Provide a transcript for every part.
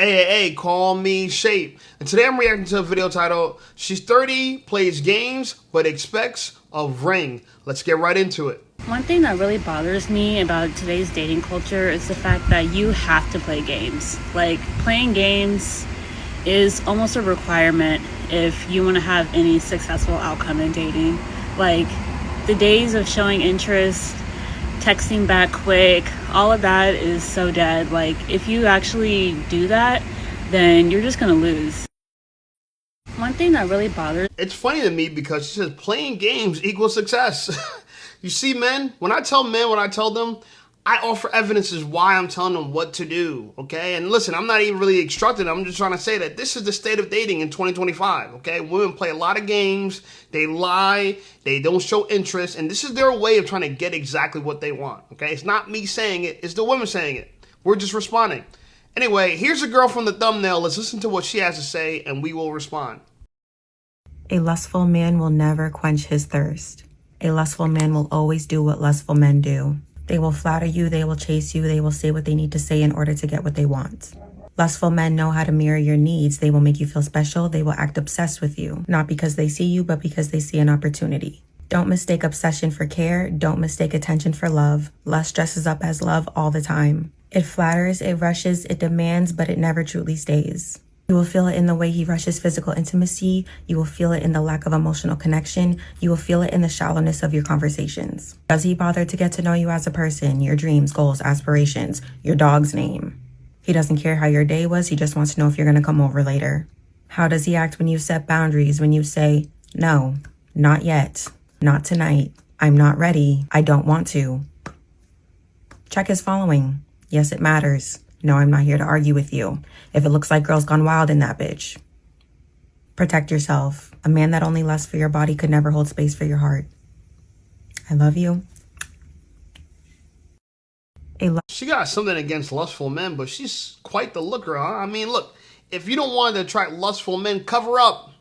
AAA, call me Shape. And today I'm reacting to a video titled, She's 30, plays games, but expects a ring. Let's get right into it. One thing that really bothers me about today's dating culture is the fact that you have to play games. Like, playing games is almost a requirement if you want to have any successful outcome in dating. Like, the days of showing interest, texting back quick, all of that is so dead. Like, if you actually do that, then you're just gonna lose. One thing that really bothers It's funny to me because she says playing games equals success. You see, men, when I tell them, I offer evidences why I'm telling them what to do, okay? And listen, I'm not even really instructing them. I'm just trying to say that this is the state of dating in 2025, okay? Women play a lot of games. They lie. They don't show interest. And this is their way of trying to get exactly what they want, okay? It's not me saying it. It's the women saying it. We're just responding. Anyway, here's a girl from the thumbnail. Let's listen to what she has to say, and we will respond. A lustful man will never quench his thirst. A lustful man will always do what lustful men do. They will flatter you, they will chase you, they will say what they need to say in order to get what they want. Lustful men know how to mirror your needs. They will make you feel special. They will act obsessed with you, not because they see you, but because they see an opportunity. Don't mistake obsession for care. Don't mistake attention for love. Lust dresses up as love all the time. It flatters, it rushes, it demands, but it never truly stays. You will feel it in the way he rushes physical intimacy. You will feel it in the lack of emotional connection. You will feel it in the shallowness of your conversations. Does he bother to get to know you as a person, your dreams, goals, aspirations, your dog's name? He doesn't care how your day was. He just wants to know if you're going to come over later. How does he act when you set boundaries, when you say, no, not yet, not tonight, I'm not ready, I don't want to? Check his following. Yes, it matters. No, I'm not here to argue with you. If it looks like Girls Gone Wild in that bitch. Protect yourself. A man that only lusts for your body could never hold space for your heart. I love you. She got something against lustful men, but she's quite the looker, huh? I mean, look, if you don't want to attract lustful men, cover up.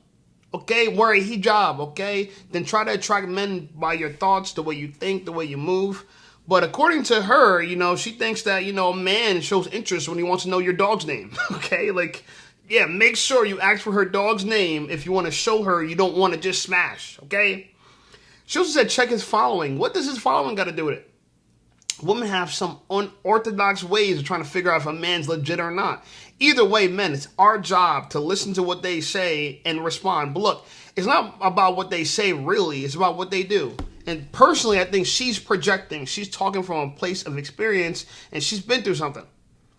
Okay, wear a hijab, okay? Then try to attract men by your thoughts, the way you think, the way you move. But according to her, she thinks that, a man shows interest when he wants to know your dog's name, okay? Like, yeah, make sure you ask for her dog's name if you want to show her you don't want to just smash, okay? She also said check his following. What does his following got to do with it? Women have some unorthodox ways of trying to figure out if a man's legit or not. Either way, men, it's our job to listen to what they say and respond. But look, it's not about what they say really, it's about what they do. And personally, I think she's projecting. She's talking from a place of experience, and she's been through something,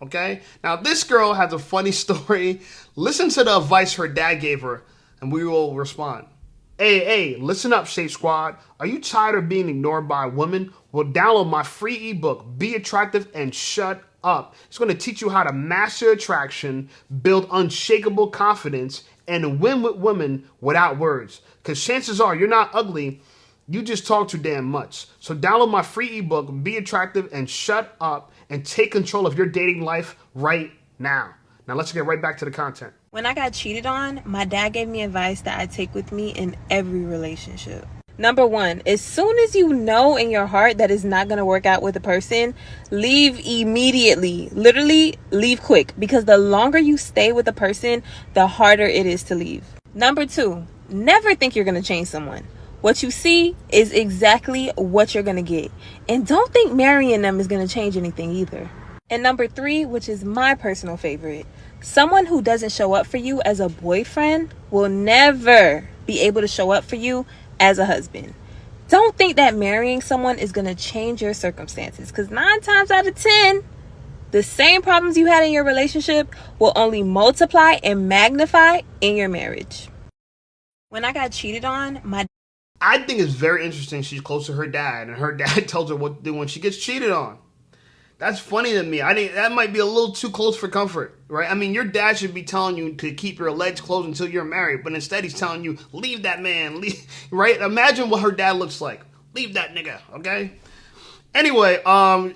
okay? Now, this girl has a funny story. Listen to the advice her dad gave her, and we will respond. Hey, listen up, Shape Squad. Are you tired of being ignored by women? Well, download my free ebook, Be Attractive and Shut Up. It's going to teach you how to master attraction, build unshakable confidence, and win with women without words. Because chances are you're not ugly. You just talk too damn much. So download my free ebook, Be Attractive and Shut Up, and take control of your dating life right now. Now let's get right back to the content. When I got cheated on, my dad gave me advice that I take with me in every relationship. Number one, as soon as you know in your heart that it's not going to work out with a person, leave immediately. Literally, leave quick. Because the longer you stay with a person, the harder it is to leave. Number two, never think you're going to change someone. What you see is exactly what you're going to get. And don't think marrying them is going to change anything either. And number three, which is my personal favorite, someone who doesn't show up for you as a boyfriend will never be able to show up for you as a husband. Don't think that marrying someone is going to change your circumstances, because 9 times out of 10, the same problems you had in your relationship will only multiply and magnify in your marriage. When I got cheated on, I think it's very interesting she's close to her dad, and her dad tells her what to do when she gets cheated on. That's funny to me. I think that might be a little too close for comfort, right? I mean, your dad should be telling you to keep your legs closed until you're married, but instead he's telling you, leave that man, leave, right? Imagine what her dad looks like. Leave that nigga, okay? Anyway,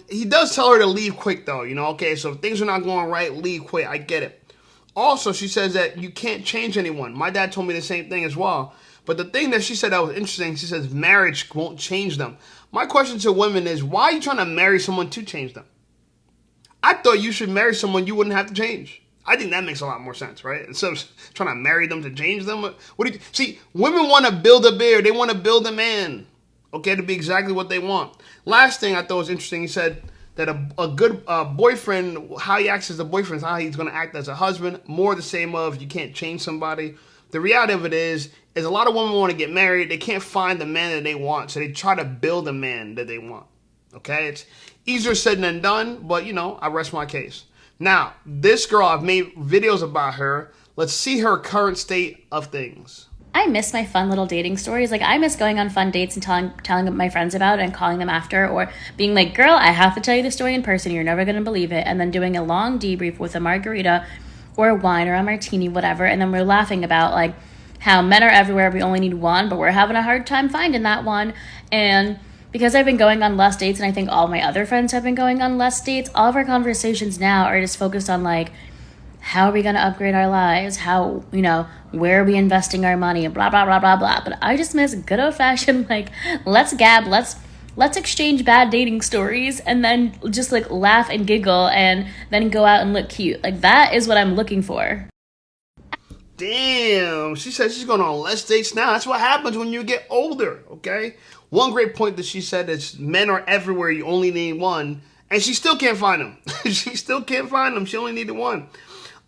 he does tell her to leave quick, though, okay? So if things are not going right, leave quick. I get it. Also, she says that you can't change anyone. My dad told me the same thing as well. But the thing that she said that was interesting, she says marriage won't change them. My question to women is, why are you trying to marry someone to change them? I thought you should marry someone you wouldn't have to change. I think that makes a lot more sense, right? Instead of trying to marry them to change them. What do you see? Women want to build a bear. They want to build a man, okay, to be exactly what they want. Last thing I thought was interesting. He said that a good boyfriend, how he acts as a boyfriend is how he's going to act as a husband. More the same of you can't change somebody. The reality of it is a lot of women want to get married. They can't find the man that they want, so they try to build a man that they want. Okay, it's easier said than done, but I rest my case. Now, this girl, I've made videos about her. Let's see her current state of things. I miss my fun little dating stories. Like, I miss going on fun dates and telling my friends about it and calling them after, or being like, girl, I have to tell you the story in person. You're never going to believe it. And then doing a long debrief with a margarita or a wine or a martini, whatever. And then we're laughing about, like, how men are everywhere. We only need one, but we're having a hard time finding that one. And because I've been going on less dates, and I think all my other friends have been going on less dates, all of our conversations now are just focused on, like, how are we going to upgrade our lives? How, where are we investing our money? Blah, blah, blah, blah, blah. But I just miss good old-fashioned, like, let's gab, let's exchange bad dating stories, and then just, like, laugh and giggle, and then go out and look cute. Like, that is what I'm looking for. Damn, she said she's going on less dates now. That's what happens when you get older, okay? One great point that she said is men are everywhere. You only need one. And she still can't find them. She still can't find them. She only needed one.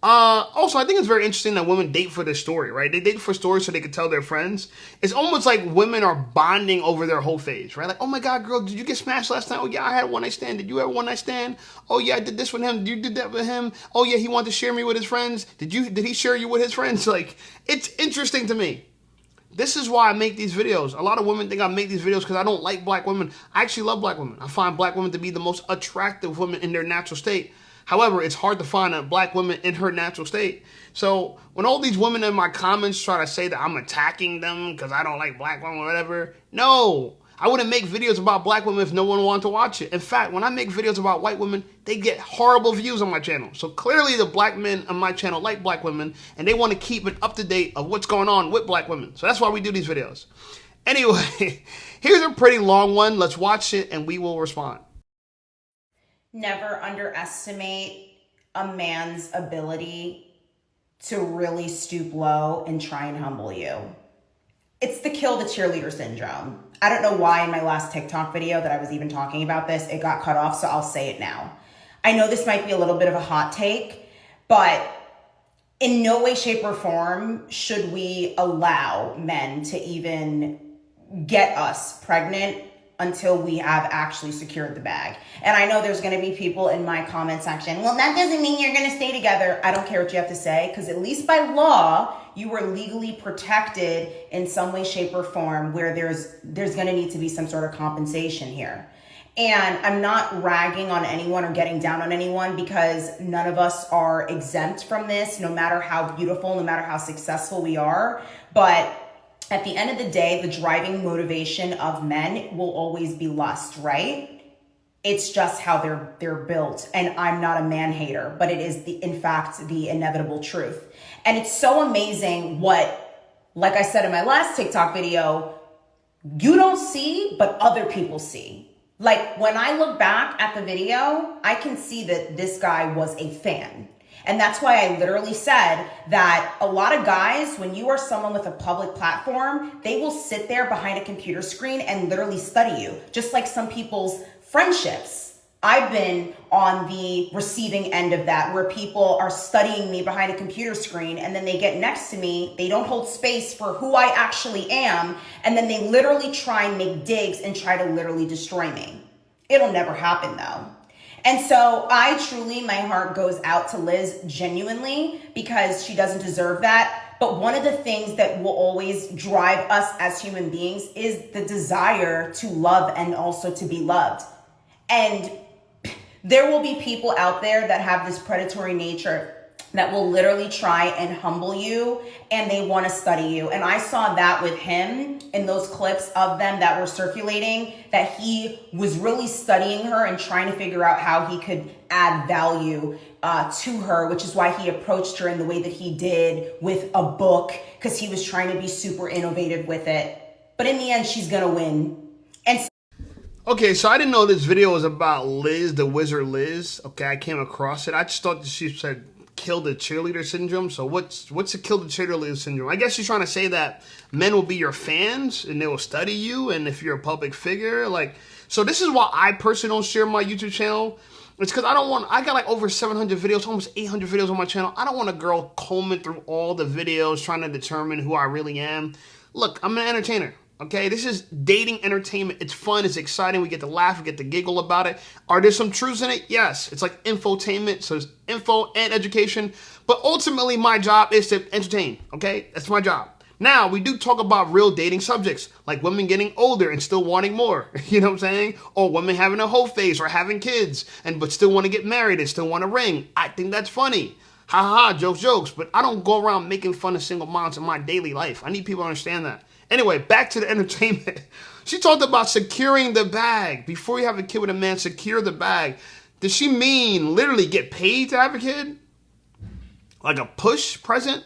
Also, I think it's very interesting that women date for this story, right? They date for stories so they can tell their friends. It's almost like women are bonding over their whole phase, right? Like, oh my God, girl, did you get smashed last night? Oh yeah, I had a one night stand. Did you have a one night stand? Oh yeah, I did this with him. You did that with him. Oh yeah, he wanted to share me with his friends. Did he share you with his friends? Like, it's interesting to me. This is why I make these videos. A lot of women think I make these videos because I don't like black women. I actually love black women. I find black women to be the most attractive women in their natural state. However, it's hard to find a black woman in her natural state. So when all these women in my comments try to say that I'm attacking them because I don't like black women or whatever, no. I wouldn't make videos about black women if no one wanted to watch it. In fact, when I make videos about white women, they get horrible views on my channel. So clearly the black men on my channel like black women, and they want to keep it up to date of what's going on with black women. So that's why we do these videos. Anyway, here's a pretty long one. Let's watch it and we will respond. Never underestimate a man's ability to really stoop low and try and humble you. It's the kill the cheerleader syndrome. I don't know why in my last TikTok video that I was even talking about this, it got cut off, so I'll say it now. I know this might be a little bit of a hot take, but in no way, shape, or form should we allow men to even get us pregnant until we have actually secured the bag. And I know there's gonna be people in my comment section, well, that doesn't mean you're gonna stay together. I don't care what you have to say, because at least by law, you are legally protected in some way, shape, or form where there's gonna need to be some sort of compensation here. And I'm not ragging on anyone or getting down on anyone, because none of us are exempt from this, no matter how beautiful, no matter how successful we are. But at the end of the day, the driving motivation of men will always be lust, right? It's just how they're built. And I'm not a man hater, but it is in fact the inevitable truth. And it's so amazing what, like I said in my last TikTok video, you don't see, but other people see. Like, when I look back at the video, I can see that this guy was a fan. And that's why I literally said that a lot of guys, when you are someone with a public platform, they will sit there behind a computer screen and literally study you, just like some people's friendships. I've been on the receiving end of that, where people are studying me behind a computer screen, and then they get next to me, they don't hold space for who I actually am, and then they literally try and make digs and try to literally destroy me. It'll never happen though. And so I truly, my heart goes out to Liz genuinely, because she doesn't deserve that. But one of the things that will always drive us as human beings is the desire to love and also to be loved. And there will be people out there that have this predatory nature that will literally try and humble you, and they want to study you. And I saw that with him in those clips of them that were circulating, that he was really studying her and trying to figure out how he could add value to her, which is why he approached her in the way that he did with a book, because he was trying to be super innovative with it. But in the end, she's going to win. And okay, so I didn't know this video was about Liz, the Wizard Liz. Okay, I came across it. I just thought that she said kill the cheerleader syndrome. So what's the kill the cheerleader syndrome? I guess she's trying to say that men will be your fans and they will study you, and if you're a public figure, like, so this is why I personally don't share my YouTube channel. It's because I got like over 700 videos, almost 800 videos on my channel. I don't want a girl combing through all the videos trying to determine who I really am. Look, I'm an entertainer. Okay, this is dating entertainment. It's fun. It's exciting. We get to laugh. We get to giggle about it. Are there some truths in it? Yes. It's like infotainment. So it's info and education. But ultimately, my job is to entertain. Okay, that's my job. Now, we do talk about real dating subjects, like women getting older and still wanting more. You know what I'm saying? Or women having a whole phase or having kids but still want to get married and still want a ring. I think that's funny. Ha ha ha, jokes. But I don't go around making fun of single moms in my daily life. I need people to understand that. Anyway, back to the entertainment. She talked about securing the bag. Before you have a kid with a man, secure the bag. Does she mean literally get paid to have a kid? Like a push present?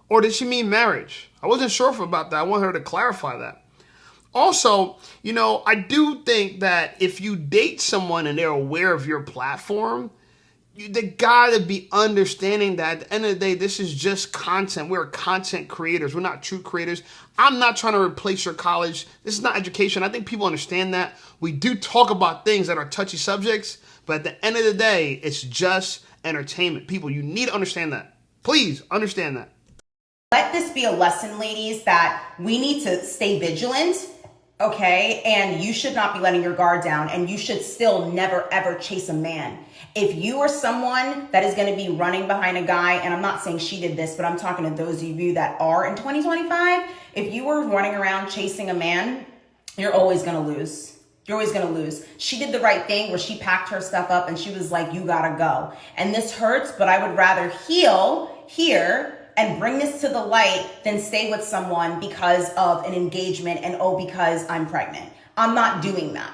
Or did she mean marriage? I wasn't sure about that. I want her to clarify that. Also, you know, I do think that if you date someone and they're aware of your platform, they gotta be understanding that at the end of the day, this is just content. We're content creators. We're not true creators. I'm not trying to replace your college. This is not education. I think people understand that. We do talk about things that are touchy subjects, but at the end of the day, it's just entertainment. People, you need to understand that. Please understand that. Let this be a lesson, ladies, that we need to stay vigilant, okay? And you should not be letting your guard down, and you should still never, ever chase a man. If you are someone that is going to be running behind a guy, and I'm not saying she did this, but I'm talking to those of you that are in 2025, if you were running around chasing a man, you're always going to lose. You're always going to lose. She did the right thing where she packed her stuff up and she was like, you got to go. And this hurts, but I would rather heal here and bring this to the light than stay with someone because of an engagement and, oh, because I'm pregnant. I'm not doing that.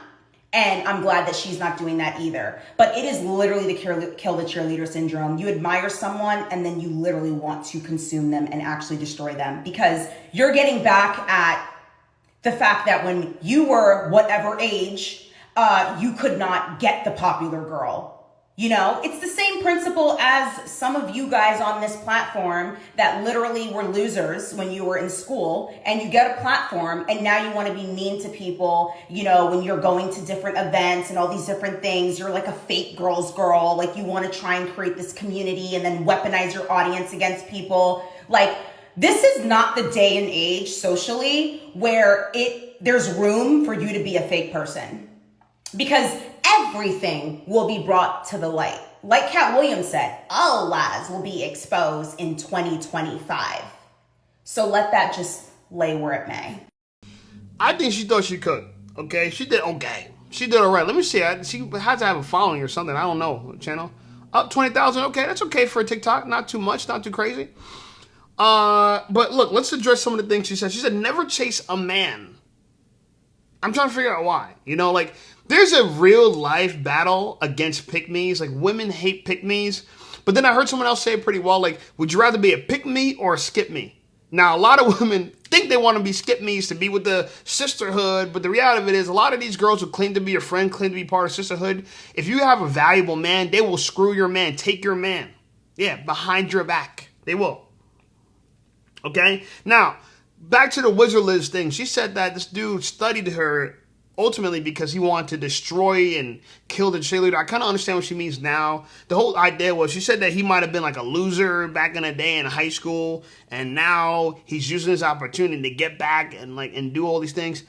And I'm glad that she's not doing that either. But it is literally the kill the cheerleader syndrome. You admire someone and then you literally want to consume them and actually destroy them because you're getting back at the fact that when you were whatever age, you could not get the popular girl. You know, it's the same principle as some of you guys on this platform that literally were losers when you were in school, and you get a platform and now you want to be mean to people, you know, when you're going to different events and all these different things. You're like a fake girl's girl. Like you want to try and create this community and then weaponize your audience against people. Like this is not the day and age socially where there's room for you to be a fake person, because everything will be brought to the light. Like Cat Williams said, all lies will be exposed in 2025. So let that just lay where it may. I think she thought she could. Okay, she did okay. She did all right. Let me see. She had to have a following or something. I don't know. Channel up 20,000. Okay, that's okay for a TikTok. Not too much. Not too crazy. But look, let's address some of the things she said. She said never chase a man. I'm trying to figure out why. You know, like there's a real life battle against pick-me's. Like women hate pick-me's. But then I heard someone else say it pretty well. Like, would you rather be a pick-me or a skip-me? Now, a lot of women think they want to be skip-me's to be with the sisterhood. But the reality of it is a lot of these girls who claim to be your friend, claim to be part of sisterhood. If you have a valuable man, they will screw your man, take your man. Yeah, behind your back. They will. Okay? Now, back to the Wizard Liz thing. She said that this dude studied her ultimately because he wanted to destroy and kill the cheerleader. I kind of understand what she means now. The whole idea was she said that he might have been like a loser back in the day in high school, and now he's using this opportunity to get back and do all these things.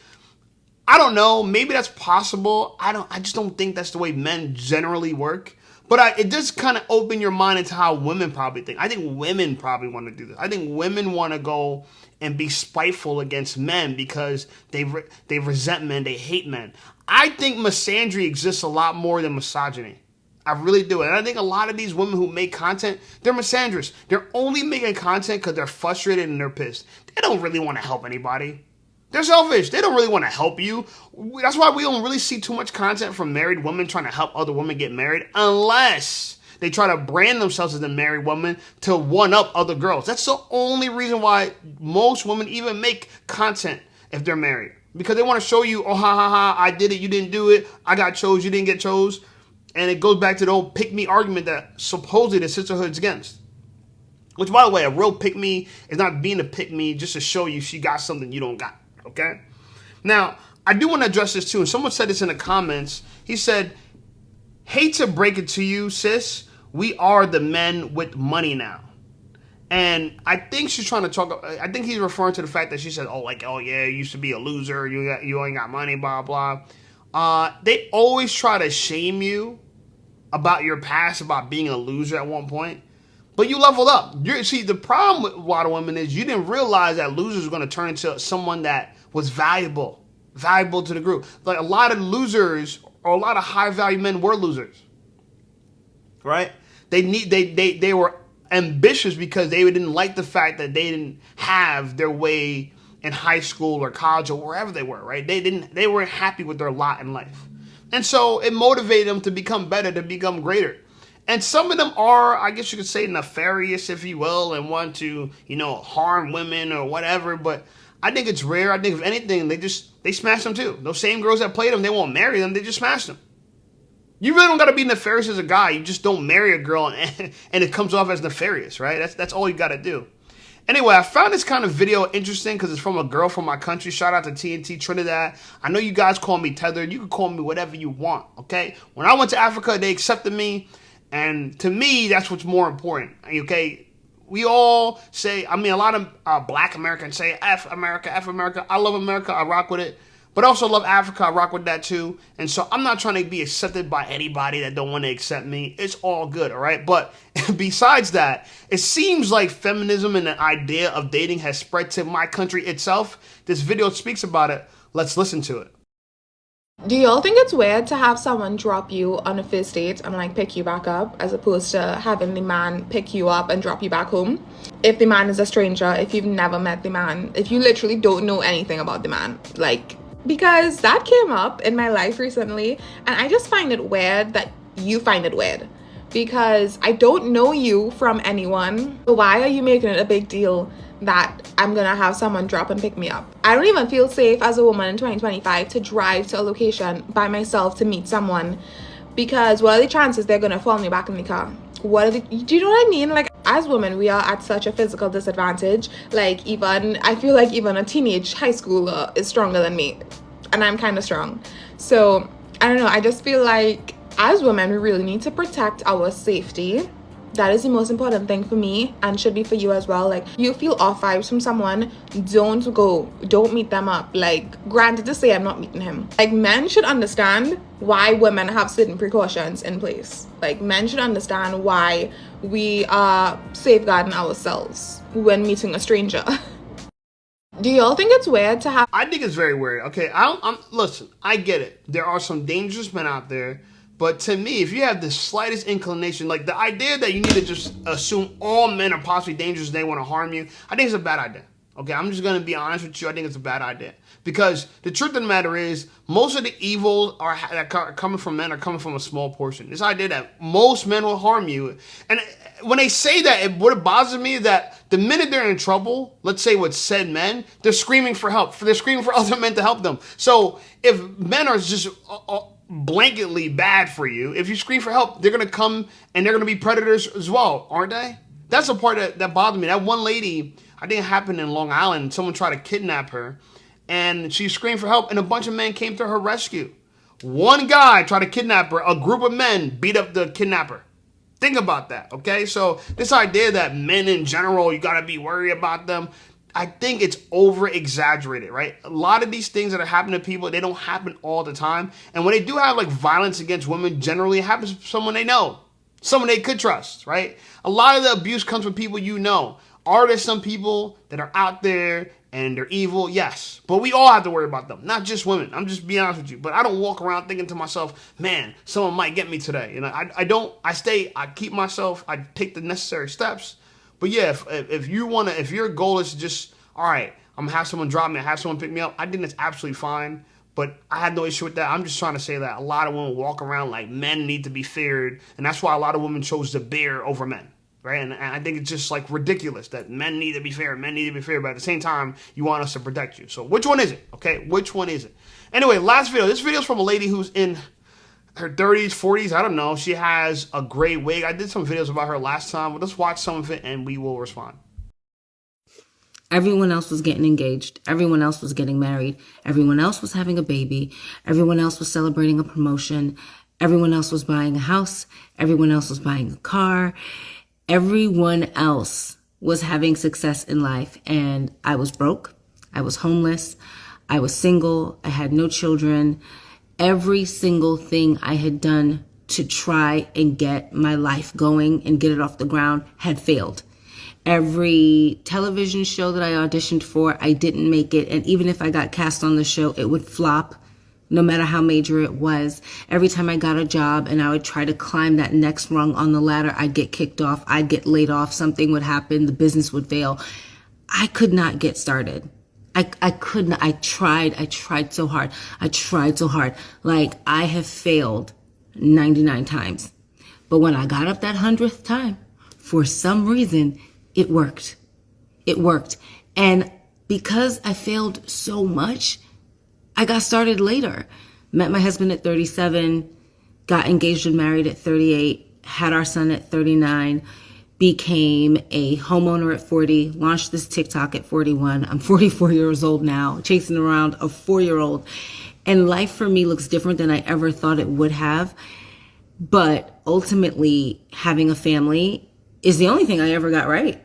I don't know. Maybe that's possible. I just don't think that's the way men generally work. But it does kind of open your mind into how women probably think. I think women probably want to do this. I think women want to go and be spiteful against men because they resent men, they hate men. I think misandry exists a lot more than misogyny. I really do. And I think a lot of these women who make content, they're misandrous. They're only making content because they're frustrated and they're pissed. They don't really want to help anybody. They're selfish. They don't really want to help you. That's why we don't really see too much content from married women trying to help other women get married unless they try to brand themselves as a married woman to one-up other girls. That's the only reason why most women even make content if they're married. Because they want to show you, oh, ha, ha, ha, I did it, you didn't do it. I got chose, you didn't get chose. And it goes back to the old pick-me argument that supposedly the sisterhood's against. Which, by the way, a real pick-me is not being a pick-me just to show you she got something you don't got, okay? Now, I do want to address this too, and someone said this in the comments. He said, hate to break it to you, sis, we are the men with money now. And I think she's trying to talk, I think he's referring to the fact that she said, oh yeah, you used to be a loser, you ain't got money, blah, blah. They always try to shame you about your past, about being a loser at one point. But you leveled up. See, the problem with a lot of women is you didn't realize that losers were going to turn into someone that was valuable to the group. Like a lot of losers or a lot of high value men were losers, right? They were ambitious because they didn't like the fact that they didn't have their way in high school or college or wherever they were, right? They weren't happy with their lot in life, and so it motivated them to become better, to become greater. And some of them are, I guess you could say, nefarious, if you will, and want to, harm women or whatever. But I think it's rare. I think if anything, they smash them too. Those same girls that played them, they won't marry them. They just smash them. You really don't got to be nefarious as a guy. You just don't marry a girl and it comes off as nefarious, right? That's all you got to do. Anyway, I found this kind of video interesting because it's from a girl from my country. Shout out to TNT Trinidad. I know you guys call me tethered. You can call me whatever you want, okay? When I went to Africa, they accepted me. And to me, that's what's more important, okay? We all say, a lot of black Americans say, F America, F America. I love America, I rock with it. But I also love Africa, I rock with that too. And so I'm not trying to be accepted by anybody that don't want to accept me. It's all good, all right? But besides that, it seems like feminism and the idea of dating has spread to my country itself. This video speaks about it. Let's listen to it. Do y'all think it's weird to have someone drop you on a first date and like pick you back up as opposed to having the man pick you up and drop you back home? If the man is a stranger, if you've never met the man, if you literally don't know anything about the man, because that came up in my life recently and I just find it weird that you find it weird because I don't know you from anyone. So why are you making it a big deal that I'm gonna have someone drop and pick me up? I don't even feel safe as a woman in 2025 to drive to a location by myself to meet someone because what are the chances they're gonna follow me back in the car? Do you know what I mean? As women, we are at such a physical disadvantage. I feel like even a teenage high schooler is stronger than me and I'm kind of strong. So I don't know, I just feel like as women, we really need to protect our safety. That is the most important thing for me and should be for you as well. You feel off vibes from someone, don't meet them up. Granted to say I'm not meeting him. Men should understand why women have certain precautions in place. Men should understand why we are safeguarding ourselves when meeting a stranger. Do y'all think it's weird to have... I think it's very weird. Okay, listen, I get it. There are some dangerous men out there. But to me, if you have the slightest inclination, the idea that you need to just assume all men are possibly dangerous and they want to harm you, I think it's a bad idea. Okay, I'm just going to be honest with you. I think it's a bad idea. Because the truth of the matter is, most of the evil that are coming from men are coming from a small portion. This idea that most men will harm you. And when they say that, what bothers me is that the minute they're in trouble, let's say with said men, they're screaming for help. They're screaming for other men to help them. So if men are just... blanketly bad for you, if you scream for help, they're going to come and they're going to be predators as well, aren't they? That's the part that bothered me. That one lady, I think it happened in Long Island, someone tried to kidnap her and she screamed for help and a bunch of men came to her rescue. One guy tried to kidnap her, a group of men beat up the kidnapper. Think about that, okay? So this idea that men in general, you got to be worried about them, I think it's over-exaggerated, right? A lot of these things that are happening to people, they don't happen all the time. And when they do have violence against women, generally it happens to someone they know, someone they could trust, right? A lot of the abuse comes from people you know. Are there some people that are out there and they're evil? Yes. But we all have to worry about them, not just women. I'm just being honest with you. But I don't walk around thinking to myself, man, someone might get me today. I keep myself, I take the necessary steps. But yeah, if your goal is to just, all right, I'm gonna have someone drop me, have someone pick me up, I think that's absolutely fine. But I had no issue with that. I'm just trying to say that a lot of women walk around like men need to be feared, and that's why a lot of women chose the bear over men, right? And I think it's just ridiculous that men need to be feared, but at the same time, you want us to protect you. So which one is it? Okay, which one is it? Anyway, last video. This video is from a lady who's in her 30s, 40s, I don't know. She has a great wig. I did some videos about her last time. Let's watch some of it and we will respond. Everyone else was getting engaged. Everyone else was getting married. Everyone else was having a baby. Everyone else was celebrating a promotion. Everyone else was buying a house. Everyone else was buying a car. Everyone else was having success in life. And I was broke. I was homeless. I was single. I had no children. Every single thing I had done to try and get my life going and get it off the ground had failed. Every television show that I auditioned for, I didn't make it. And even if I got cast on the show, it would flop, no matter how major it was. Every time I got a job and I would try to climb that next rung on the ladder, I'd get kicked off. I'd get laid off. Something would happen. The business would fail. I could not get started. I couldn't. I tried so hard. Like, I have failed 99 times. But when I got up that 100th time, for some reason, it worked. It worked. And because I failed so much, I got started later. Met my husband at 37, got engaged and married at 38, had our son at 39, became a homeowner at 40, launched this TikTok at 41. I'm 44 years old now, chasing around a 4-year-old. And life for me looks different than I ever thought it would have. But ultimately, having a family is the only thing I ever got right.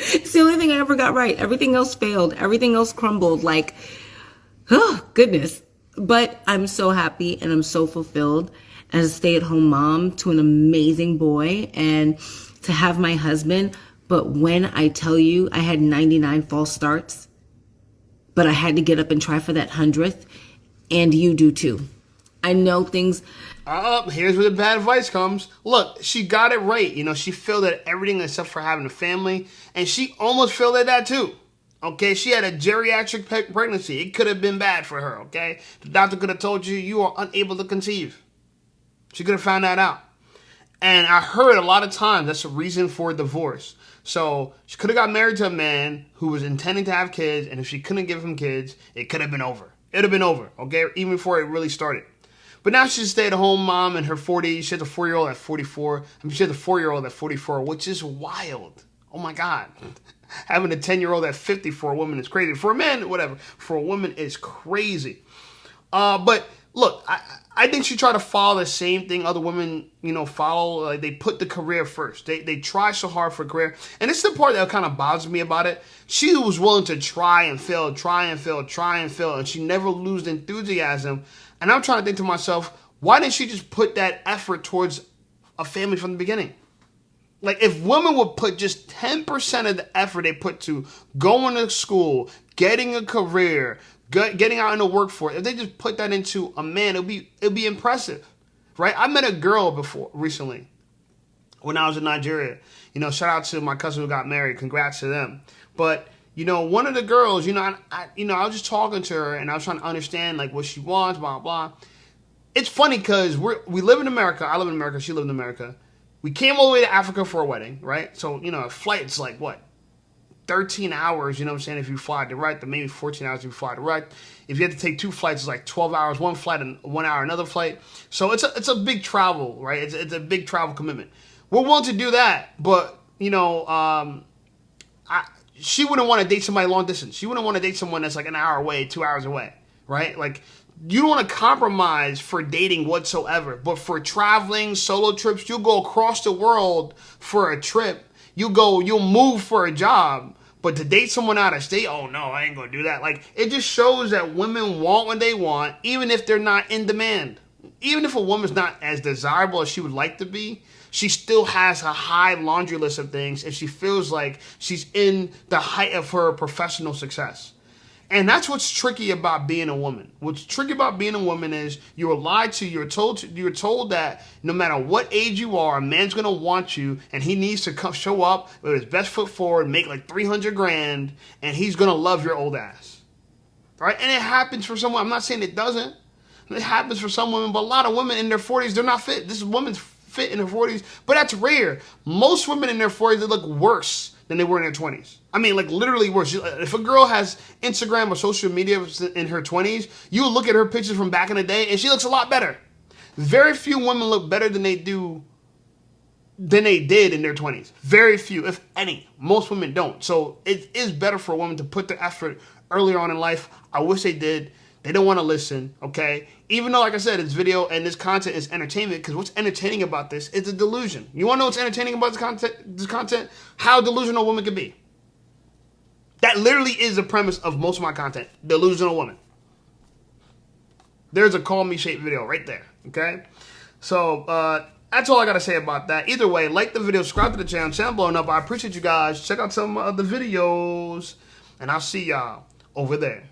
It's the only thing I ever got right. Everything else failed. Everything else crumbled. Like, oh, goodness. But I'm so happy and I'm so fulfilled as a stay-at-home mom to an amazing boy and to have my husband. But when I tell you I had 99 false starts, but I had to get up and try for that 100th, and you do too. I know things. Here's where the bad advice comes. Look, she got it right. You know, she failed at everything except for having a family. And she almost failed at that too. Okay, she had a geriatric pregnancy. It could have been bad for her, okay? The doctor could have told you you are unable to conceive. She could have found that out. And I heard a lot of times that's a reason for divorce. So she could have got married to a man who was intending to have kids. And if she couldn't give him kids, it could have been over. It would have been over, okay? Even before it really started. But now she's a stay-at-home mom in her 40s. She has a 4-year-old at 44. I mean, she has a 4-year-old at 44, which is wild. Oh, my God. Having a 10-year-old at 50 for a woman is crazy. For a man, whatever. For a woman, it's crazy. But, look, I think she tried to follow the same thing other women, you know, follow. Like, they put the career first. They try so hard for a career. And it's the part that kind of bothers me about it. She was willing to try and fail, and she never lose enthusiasm. And I'm trying to think to myself, why didn't she just put that effort towards a family from the beginning? Like, if women would put just 10% of the effort they put to going to school, getting a career, getting out in the workforce, if they just put that into a man, it'd be impressive, right? I met a girl recently when I was in Nigeria. You know, shout out to my cousin who got married. Congrats to them. But you know, one of the girls, you know, I was just talking to her and I was trying to understand like what she wants, blah, blah. It's funny because we live in America. I live in America. She lived in America. We came all the way to Africa for a wedding, right? So, you know, a flight's like what? 13 hours, you know what I'm saying, if you fly direct, or maybe 14 hours if you fly direct. If you have to take 2 flights, it's like 12 hours, one flight and 1 hour, another flight. So it's a big travel, right? It's a big travel commitment. We're willing to do that, but, you know, she wouldn't want to date somebody long distance. She wouldn't want to date someone that's like an hour away, 2 hours away, right? Like, you don't want to compromise for dating whatsoever. But for traveling, solo trips, you'll go across the world for a trip. You'll move for a job. But to date someone out of state, oh no, I ain't going to do that. Like, it just shows that women want what they want, even if they're not in demand. Even if a woman's not as desirable as she would like to be, she still has a high laundry list of things if she feels like she's in the height of her professional success. And that's what's tricky about being a woman. What's tricky about being a woman is you're lied to. You're told that no matter what age you are, a man's gonna want you, and he needs to show up with his best foot forward, make like $300,000, and he's gonna love your old ass, right? And it happens for someone. I'm not saying it doesn't. It happens for some women, but a lot of women in their 40s, they're not fit. This woman's fit in her 40s, but that's rare. Most women in their 40s, they look worse than they were in their 20s. I mean, like literally worse. If a girl has Instagram or social media in her 20s, you look at her pictures from back in the day and she looks a lot better. Very few women look better than they did in their 20s. Very few, if any. Most women don't. So it is better for a woman to put the effort earlier on in life. I wish they did. They don't want to listen, okay? Even though, like I said, it's video and this content is entertainment, because what's entertaining about this is a delusion. You want to know what's entertaining about this content? How delusional a woman can be. That literally is the premise of most of my content. Delusional woman. There's a Call Me Shape video right there, okay? So, that's all I got to say about that. Either way, like the video, subscribe to the channel. Channel blowing up. I appreciate you guys. Check out some of the videos, and I'll see y'all over there.